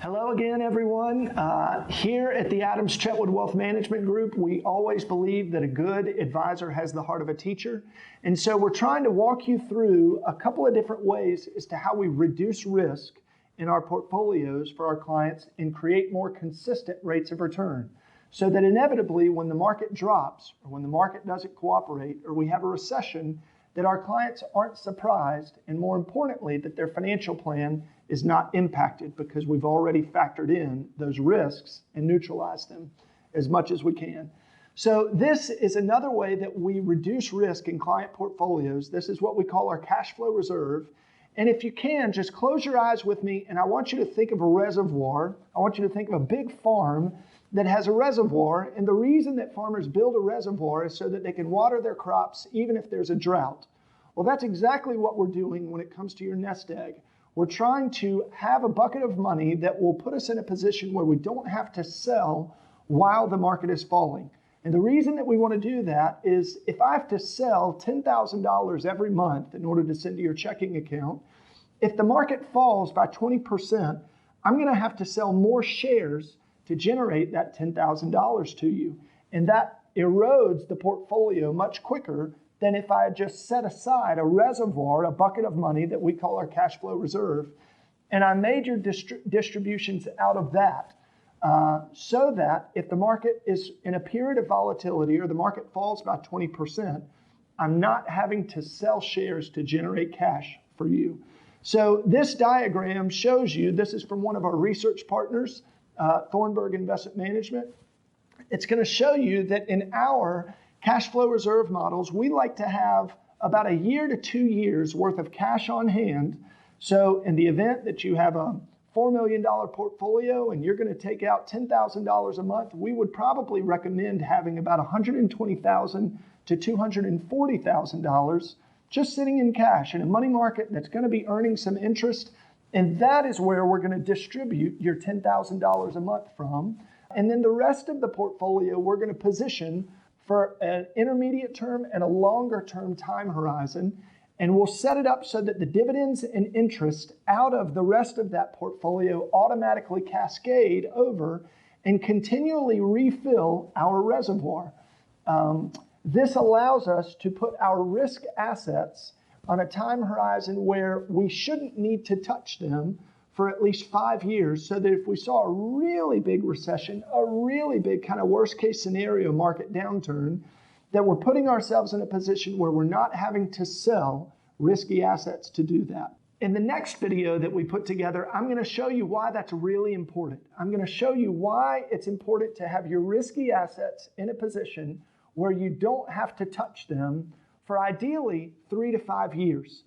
Hello again, everyone. Here at the Adams Chetwood Wealth Management Group, we always believe that a good advisor has the heart of a teacher. And so we're trying to walk you through a couple of different ways as to how we reduce risk in our portfolios for our clients and create more consistent rates of return. So that inevitably, when the market drops or when the market doesn't cooperate or we have a recession, that our clients aren't surprised, and more importantly, that their financial plan is not impacted because we've already factored in those risks and neutralized them as much as we can. So this is another way that we reduce risk in client portfolios. This is what we call our cash flow reserve. And if you can, just close your eyes with me, and I want you to think of a reservoir. I want you to think of a big farm that has a reservoir, and the reason that farmers build a reservoir is so that they can water their crops even if there's a drought. Well, that's exactly what we're doing when it comes to your nest egg. We're trying to have a bucket of money that will put us in a position where we don't have to sell while the market is falling. And the reason that we want to do that is if I have to sell $10,000 every month in order to send to your checking account, if the market falls by 20%, I'm going to have to sell more shares to generate that $10,000 to you. And that erodes the portfolio much quicker than if I had just set aside a reservoir, a bucket of money that we call our cash flow reserve, and I made your distributions out of that so that if the market is in a period of volatility or the market falls by 20%, I'm not having to sell shares to generate cash for you. So this diagram shows you, this is from one of our research partners, Thornburg Investment Management. It's going to show you that in our cash flow reserve models, we like to have about a year to 2 years worth of cash on hand. So in the event that you have a $4 million portfolio and you're going to take out $10,000 a month, we would probably recommend having about $120,000 to $240,000 just sitting in cash in a money market that's going to be earning some interest. And that is where we're going to distribute your $10,000 a month from. And then the rest of the portfolio, we're going to position for an intermediate term and a longer term time horizon. And we'll set it up so that the dividends and interest out of the rest of that portfolio automatically cascade over and continually refill our reservoir. This allows us to put our risk assets on a time horizon where we shouldn't need to touch them for at least 5 years, so that if we saw a really big recession, a really big kind of worst case scenario market downturn, that we're putting ourselves in a position where we're not having to sell risky assets to do that. In the next video that we put together, I'm going to show you why that's really important. I'm going to show you why it's important to have your risky assets in a position where you don't have to touch them for ideally 3 to 5 years.